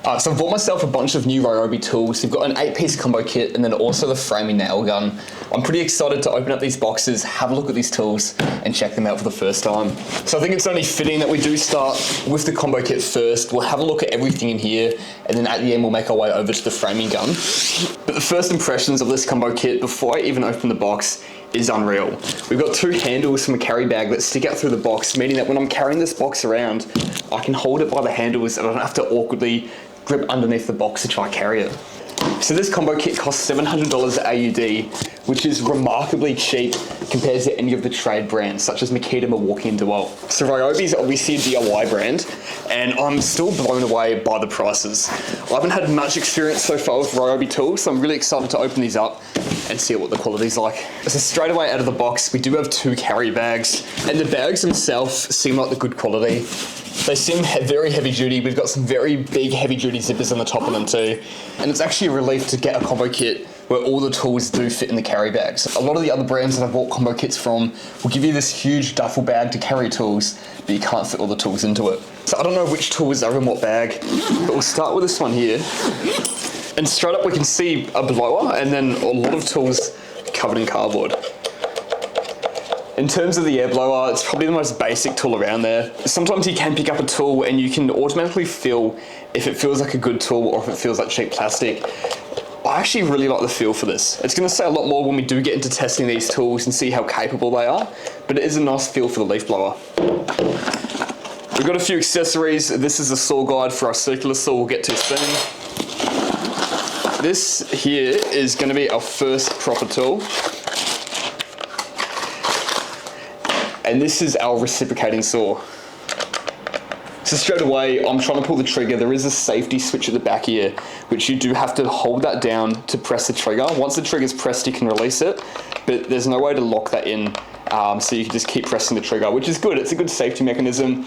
So I've bought myself a bunch of new Ryobi tools. We've got an 8-piece combo kit and then also the framing nail gun. I'm pretty excited to open up these boxes, have a look at these tools and check them out for the first time. So I think it's only fitting that we do start with the combo kit first. We'll have a look at everything in here and then at the end we'll make our way over to the framing gun. But the first impressions of this combo kit before I even open the box is unreal. We've got 2 handles from a carry bag that stick out through the box, meaning that when I'm carrying this box around, I can hold it by the handles and I don't have to awkwardly grip underneath the box to try and carry it. So this combo kit costs $700 AUD, which is remarkably cheap compared to any of the trade brands, such as Makita, Milwaukee, and DeWalt. So Ryobi is obviously a DIY brand, and I'm still blown away by the prices. I haven't had much experience so far with Ryobi tools, so I'm really excited to open these up and see what the quality's like. So straight away out of the box, we do have 2 carry bags, and the bags themselves seem like the good quality. They seem very heavy duty. We've got some very big heavy duty zippers on the top of them too. And it's actually a relief to get a combo kit where all the tools do fit in the carry bags. A lot of the other brands that I've bought combo kits from will give you this huge duffel bag to carry tools, but you can't fit all the tools into it. So I don't know which tools are in what bag, but we'll start with this one here. And straight up we can see a blower and then a lot of tools covered in cardboard. In terms of the air blower, it's probably the most basic tool around there. Sometimes you can pick up a tool and you can automatically feel if it feels like a good tool or if it feels like cheap plastic. I actually really like the feel for this. It's going to say a lot more when we do get into testing these tools and see how capable they are, but it is a nice feel for the leaf blower. We've got a few accessories. This is a saw guide for our circular saw we'll get to soon. This here is going to be our first proper tool. And this is our reciprocating saw. So straight away, I'm trying to pull the trigger. There is a safety switch at the back here, which you do have to hold that down to press the trigger. Once the trigger's pressed, you can release it, but there's no way to lock that in. So you can just keep pressing the trigger, which is good. It's a good safety mechanism.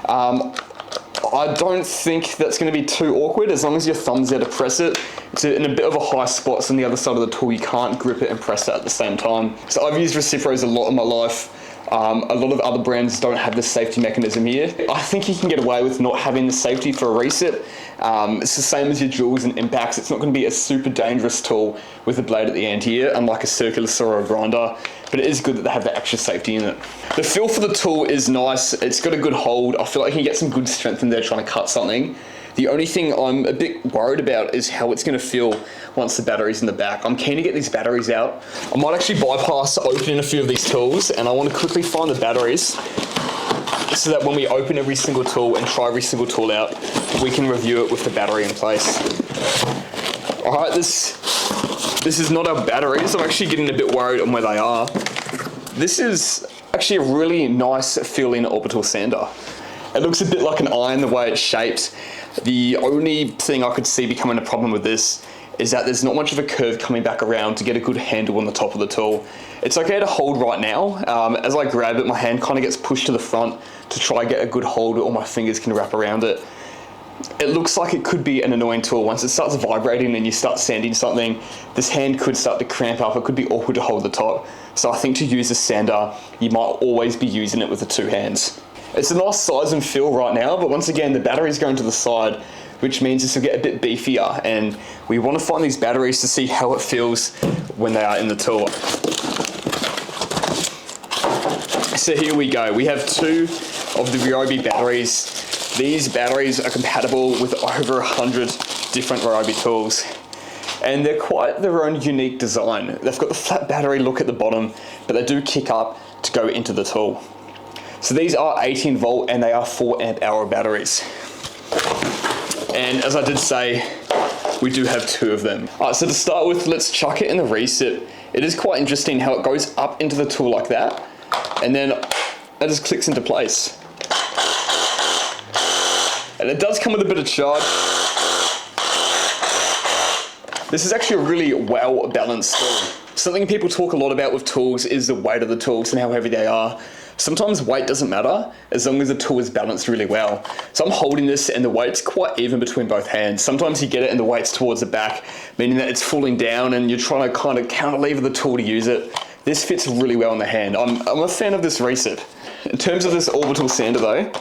I don't think that's going to be too awkward as long as your thumb's there to press it. It's in a bit of a high spot, so on the other side of the tool, you can't grip it and press it at the same time. So I've used Recipros a lot in my life. A lot of other brands don't have this safety mechanism here. I think you can get away with not having the safety for a reset. It's the same as your jewels and impacts. It's not going to be a super dangerous tool with a blade at the end here, unlike a circular saw or a grinder, but it is good that they have the extra safety in it. The feel for the tool is nice. It's got a good hold. I feel like you can get some good strength in there trying to cut something. The only thing I'm a bit worried about is how it's going to feel once the battery's in the back. I'm keen to get these batteries out. I might actually bypass opening a few of these tools, and I want to quickly find the batteries so that when we open every single tool and try every single tool out, we can review it with the battery in place. All right, this is not our batteries. I'm actually getting a bit worried on where they are. This is actually a really nice feeling orbital sander. It looks a bit like an iron the way it's shaped. The only thing I could see becoming a problem with this is that there's not much of a curve coming back around to get a good handle on the top of the tool. It's okay to hold right now. As I grab it, my hand kind of gets pushed to the front to try and get a good hold where all my fingers can wrap around it. It looks like it could be an annoying tool. Once it starts vibrating and you start sanding something, this hand could start to cramp up. It could be awkward to hold the top. So I think to use a sander, you might always be using it with the 2 hands. It's a nice size and feel right now, but once again, the battery's going to the side, which means this will get a bit beefier, and we want to find these batteries to see how it feels when they are in the tool. So here we go. We have 2 of the Ryobi batteries. These batteries are compatible with over 100 different Ryobi tools, and they're quite their own unique design. They've got the flat battery look at the bottom, but they do kick up to go into the tool. So these are 18 volt and they are 4 amp hour batteries. And as I did say, we do have 2 of them. All right, so to start with, let's chuck it in the reset. It is quite interesting how it goes up into the tool like that, and then it just clicks into place. And it does come with a bit of charge. This is actually a really well balanced tool. Something people talk a lot about with tools is the weight of the tools and how heavy they are. Sometimes weight doesn't matter as long as the tool is balanced really well. So I'm holding this and the weight's quite even between both hands. Sometimes you get it and the weight's towards the back, meaning that it's falling down and you're trying to kind of counterlever the tool to use it. This fits really well in the hand. I'm a fan of this reset. In terms of this orbital sander though,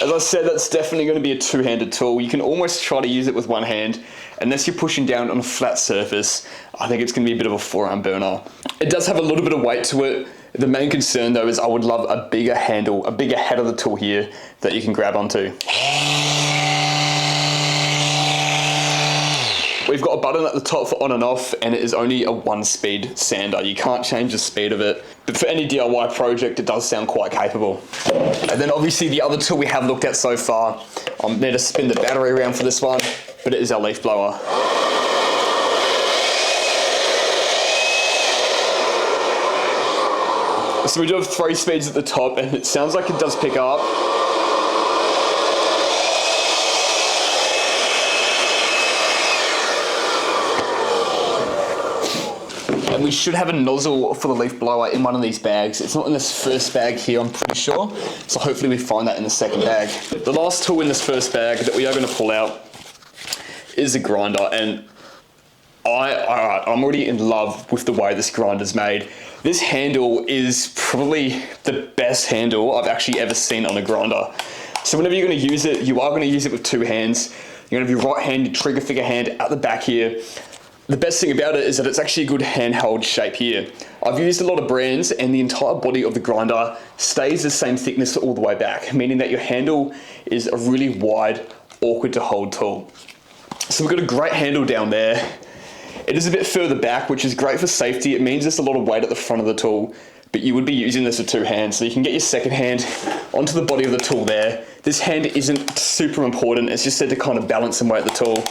As I said, that's definitely going to be a two-handed tool. You can almost try to use it with one hand. Unless you're pushing down on a flat surface, I think it's going to be a bit of a forearm burner. It does have a little bit of weight to it. The main concern though is I would love a bigger handle, a bigger head of the tool here that you can grab onto. We've got a button at the top for on and off, and it is only a 1-speed sander. You can't change the speed of it. But for any DIY project, it does sound quite capable. And then obviously the other tool we have looked at so far, I'm going to spin the battery around for this one, but it is our leaf blower. So we do have 3 speeds at the top, and it sounds like it does pick up. And we should have a nozzle for the leaf blower in one of these bags. It's not in this first bag here, I'm pretty sure. So hopefully we find that in the second bag. The last tool in this first bag that we are going to pull out is a grinder. And I'm already in love with the way this grinder's made. This handle is probably the best handle I've actually ever seen on a grinder. So whenever you're going to use it, you are going to use it with 2 hands. You're going to have your right hand, your trigger finger hand at the back here. The best thing about it is that it's actually a good handheld shape here. I've used a lot of brands and the entire body of the grinder stays the same thickness all the way back, meaning that your handle is a really wide, awkward to hold tool. So we've got a great handle down there. It is a bit further back, which is great for safety. It means there's a lot of weight at the front of the tool, but you would be using this with 2 hands. So you can get your second hand onto the body of the tool there. This hand isn't super important. It's just said to kind of balance and weight the tool.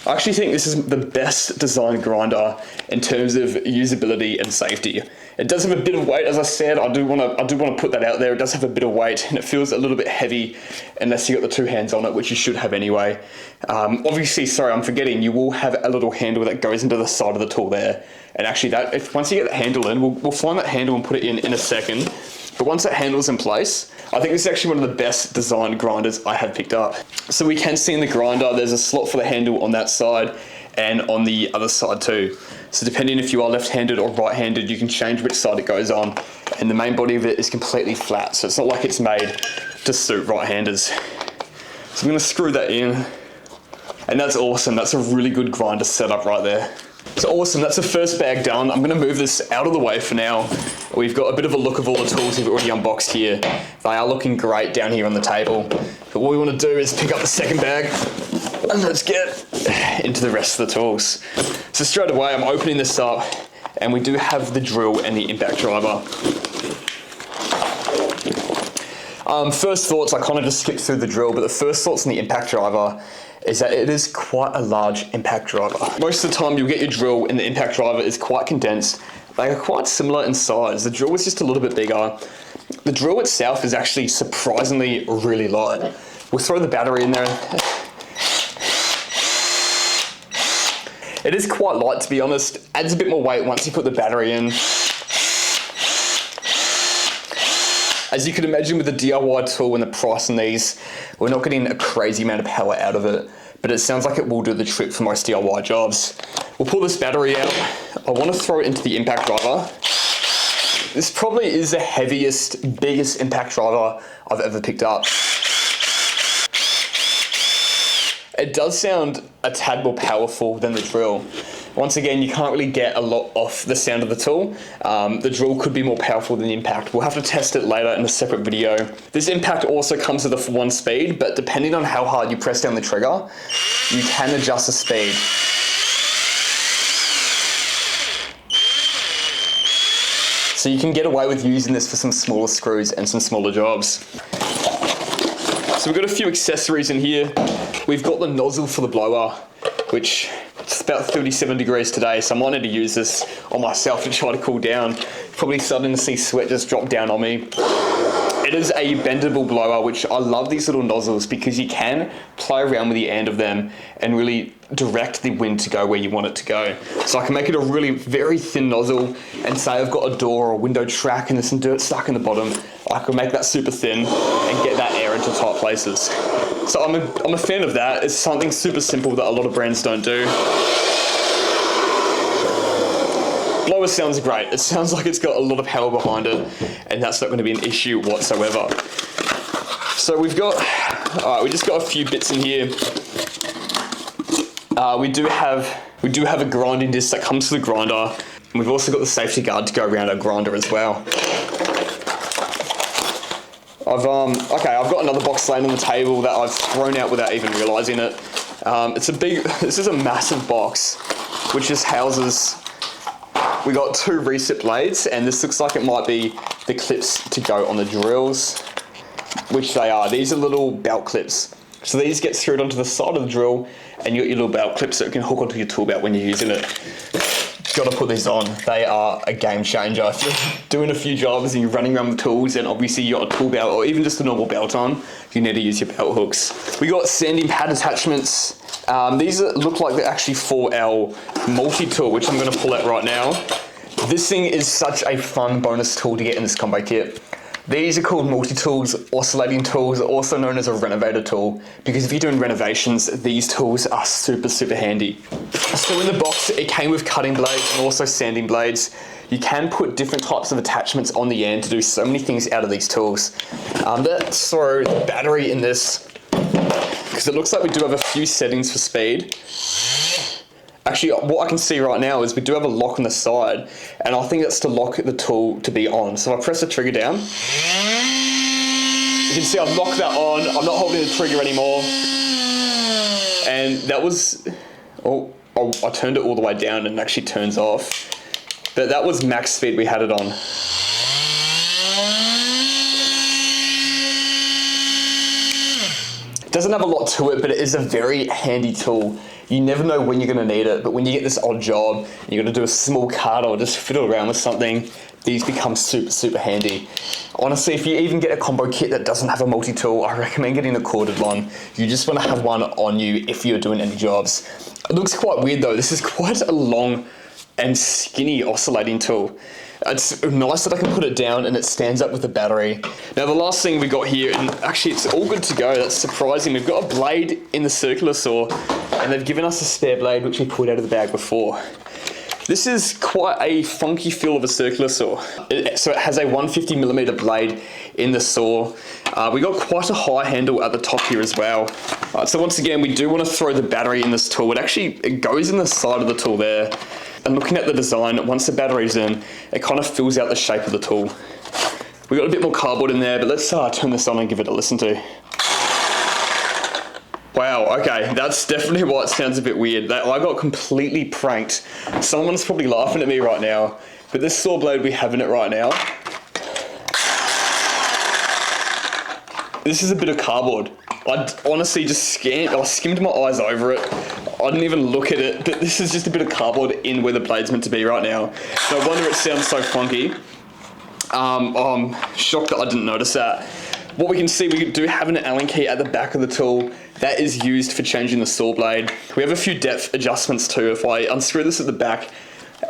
I actually think this is the best designed grinder in terms of usability and safety. It does have a bit of weight, as I said. I do want to put that out there. It does have a bit of weight, and it feels a little bit heavy unless you got the 2 hands on it, which you should have anyway. Obviously, sorry, I'm forgetting. You will have a little handle that goes into the side of the tool there, and actually, once you get the handle in, we'll find that handle and put it in a second. But once that handle's in place, I think this is actually one of the best designed grinders I have picked up. So we can see in the grinder, there's a slot for the handle on that side and on the other side too. So depending if you are left-handed or right-handed, you can change which side it goes on. And the main body of it is completely flat, so it's not like it's made to suit right-handers. So I'm gonna screw that in. And that's awesome, that's a really good grinder setup right there. So awesome, that's the first bag done. I'm gonna move this out of the way for now. We've got a bit of a look of all the tools we've already unboxed here. They are looking great down here on the table. But what we wanna do is pick up the second bag and let's get into the rest of the tools. So straight away, I'm opening this up and we do have the drill and the impact driver. First thoughts, I kind of just skipped through the drill, but the first thoughts on the impact driver is that it is quite a large impact driver. Most of the time you'll get your drill and the impact driver is quite condensed. They are quite similar in size. The drill is just a little bit bigger. The drill itself is actually surprisingly really light. We'll throw the battery in there. It is quite light, to be honest. Adds a bit more weight once you put the battery in. As you can imagine with the DIY tool and the price on these, we're not getting a crazy amount of power out of it, but it sounds like it will do the trick for most DIY jobs. We'll pull this battery out. I want to throw it into the impact driver. This probably is the heaviest, biggest impact driver I've ever picked up. It does sound a tad more powerful than the drill. Once again, you can't really get a lot off the sound of the tool. The drill could be more powerful than the impact. We'll have to test it later in a separate video. This impact also comes with a 1 speed, but depending on how hard you press down the trigger, you can adjust the speed. So you can get away with using this for some smaller screws and some smaller jobs. So we've got a few accessories in here. We've got the nozzle for the blower, which it's about 37 degrees today, so I might need to use this on myself to try to cool down. Probably starting to see sweat just drop down on me. It is a bendable blower, which I love these little nozzles because you can play around with the end of them and really direct the wind to go where you want it to go. So I can make it a really very thin nozzle and say I've got a door or a window track and there's some dirt stuck in the bottom. I can make that super thin and get that air into tight places. So I'm a fan of that. It's something super simple that a lot of brands don't do. Blower sounds great. It sounds like it's got a lot of power behind it, and that's not going to be an issue whatsoever. So we've got All right, we just got a few bits in here. We do have a grinding disc that comes to the grinder. And we've also got the safety guard to go around our grinder as well. I've got another box laying on the table that I've thrown out without even realizing it. This is a massive box, which just houses, we got 2 reset blades, and this looks like it might be the clips to go on the drills, which they are. These are little belt clips. So these get screwed onto the side of the drill, and you got your little belt clips that you can hook onto your tool belt when you're using it. Got to put these on. They are a game changer. If you're doing a few jobs and you're running around with tools, and obviously you got a tool belt or even just a normal belt on, you need to use your belt hooks. We got sanding pad attachments. These look like they're actually for our multi-tool, which I'm going to pull out right now. This thing is such a fun bonus tool to get in this combo kit. These are called multi-tools, oscillating tools, also known as a renovator tool, because if you're doing renovations, these tools are super, super handy. So in the box, it came with cutting blades and also sanding blades. You can put different types of attachments on the end to do so many things out of these tools. Let's throw the battery in this, because it looks like we do have a few settings for speed. Actually, what I can see right now is we do have a lock on the side, and I think that's to lock the tool to be on. So if I press the trigger down, you can see I've locked that on. I'm not holding the trigger anymore. And that was, I turned it all the way down and it actually turns off. But that was max speed we had it on. It doesn't have a lot to it, but it is a very handy tool. You never know when you're going to need it, but when you get this odd job, and you're going to do a small cut or just fiddle around with something, these become super, super handy. Honestly, if you even get a combo kit that doesn't have a multi-tool, I recommend getting a corded one. You just want to have one on you if you're doing any jobs. It looks quite weird though. This is quite a long and skinny oscillating tool. It's nice that I can put it down and it stands up with the battery. Now the last thing we got here, and actually it's all good to go, that's surprising. We've got a blade in the circular saw, and they've given us a spare blade which we pulled out of the bag before. This is quite a funky feel of a circular saw. So it has a 150mm blade in the saw. We got quite a high handle at the top here as well. So once again, we do want to throw the battery in this tool. It goes in the side of the tool there. And looking at the design, once the battery's in, it kind of fills out the shape of the tool. We got a bit more cardboard in there, but let's turn this on and give it a listen to. Wow, okay, that's definitely why it sounds a bit weird. I got completely pranked. Someone's probably laughing at me right now, but this saw blade we have in it right now, this is a bit of cardboard. I honestly just skimmed my eyes over it. I didn't even look at it, but this is just a bit of cardboard in where the blade's meant to be right now. No wonder it sounds so funky. I'm shocked that I didn't notice that. What we can see, we do have an Allen key at the back of the tool that is used for changing the saw blade. We have a few depth adjustments too. If I unscrew this at the back,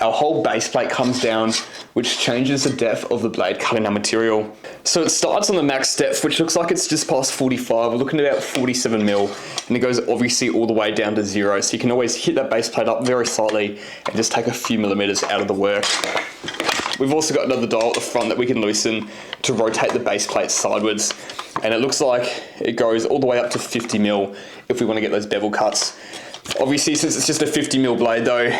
our whole base plate comes down, which changes the depth of the blade cutting our material. So it starts on the max depth, which looks like it's just past 45. We're looking at about 47mm, and it goes obviously all the way down to 0. So you can always hit that base plate up very slightly and just take a few millimeters out of the work. We've also got another dial at the front that we can loosen to rotate the base plate sideways. And it looks like it goes all the way up to 50mm if we want to get those bevel cuts. Obviously, since it's just a 50mm blade though,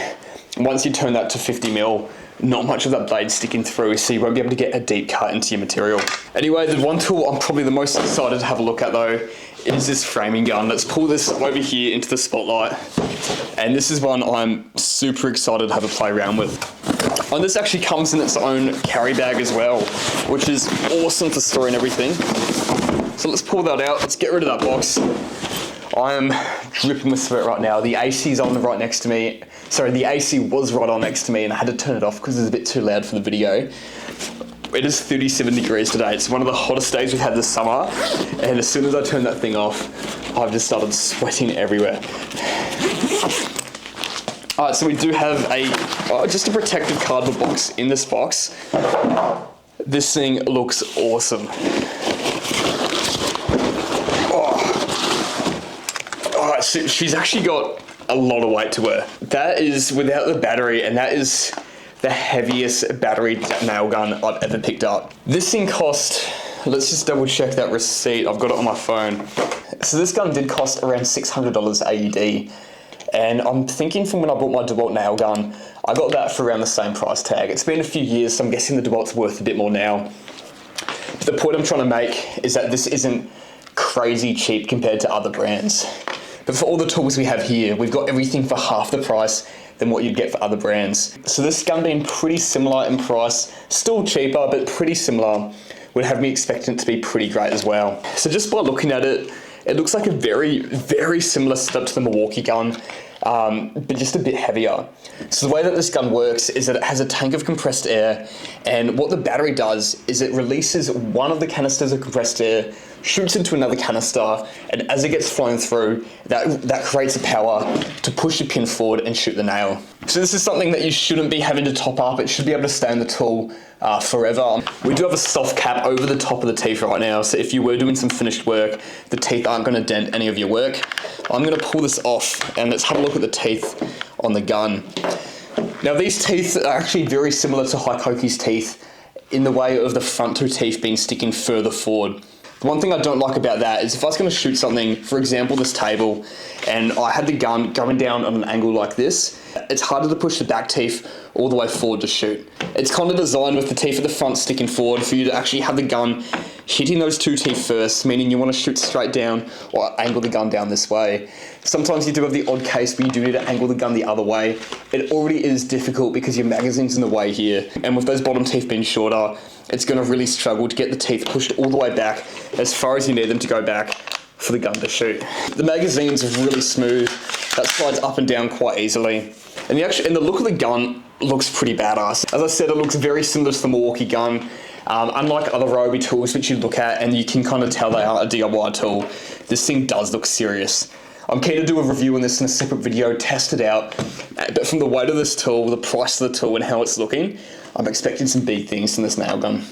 once you turn that to 50mm, not much of that blade sticking through, so you won't be able to get a deep cut into your material. Anyway, the one tool I'm probably the most excited to have a look at though is this framing gun. Let's pull this over here into the spotlight. And this is one I'm super excited to have a play around with. And this actually comes in its own carry bag as well, which is awesome for storing everything. So let's pull that out, let's get rid of that box. I am dripping with sweat right now. The AC is on right next to me. Sorry, the AC was right on next to me and I had to turn it off because it was a bit too loud for the video. It is 37 degrees today. It's one of the hottest days we've had this summer. And as soon as I turned that thing off, I've just started sweating everywhere. All right, so we do have just a protective cardboard box in this box. This thing looks awesome. So she's actually got a lot of weight to her. That is without the battery, and that is the heaviest battery nail gun I've ever picked up. This thing cost, let's just double check that receipt. I've got it on my phone. So this gun did cost around $600 AUD. And I'm thinking from when I bought my DeWalt nail gun, I got that for around the same price tag. It's been a few years, so I'm guessing the DeWalt's worth a bit more now. But the point I'm trying to make is that this isn't crazy cheap compared to other brands. But for all the tools we have here, we've got everything for half the price than what you'd get for other brands. So this gun being pretty similar in price, still cheaper, but pretty similar, would have me expecting it to be pretty great as well. So just by looking at it, it looks like a very, very similar setup to the Milwaukee gun, but just a bit heavier. So the way that this gun works is that it has a tank of compressed air, and what the battery does is it releases one of the canisters of compressed air, shoots into another canister, and as it gets flown through, that creates the power to push the pin forward and shoot the nail. So this is something that you shouldn't be having to top up. It should be able to stay in the tool forever. We do have a soft cap over the top of the teeth right now, so if you were doing some finished work, the teeth aren't going to dent any of your work. I'm going to pull this off, and let's have a look at the teeth on the gun. Now these teeth are actually very similar to Hikoki's teeth in the way of the front two teeth being sticking further forward. The one thing I don't like about that is if I was going to shoot something, for example this table, and I had the gun going down on an angle like this, it's harder to push the back teeth all the way forward to shoot. It's kind of designed with the teeth at the front sticking forward for you to actually have the gun hitting those two teeth first, meaning you want to shoot straight down or angle the gun down this way. Sometimes you do have the odd case where you do need to angle the gun the other way. It already is difficult because your magazine's in the way here, and with those bottom teeth being shorter, it's going to really struggle to get the teeth pushed all the way back as far as you need them to go back for the gun to shoot. The magazine's really smooth. That slides up and down quite easily. And the look of the gun looks pretty badass. As I said, it looks very similar to the Milwaukee gun. Unlike other Ryobi tools which you look at and you can kind of tell they are a DIY tool, this thing does look serious. I'm keen to do a review on this in a separate video, test it out, but from the weight of this tool, the price of the tool and how it's looking, I'm expecting some big things from this nail gun.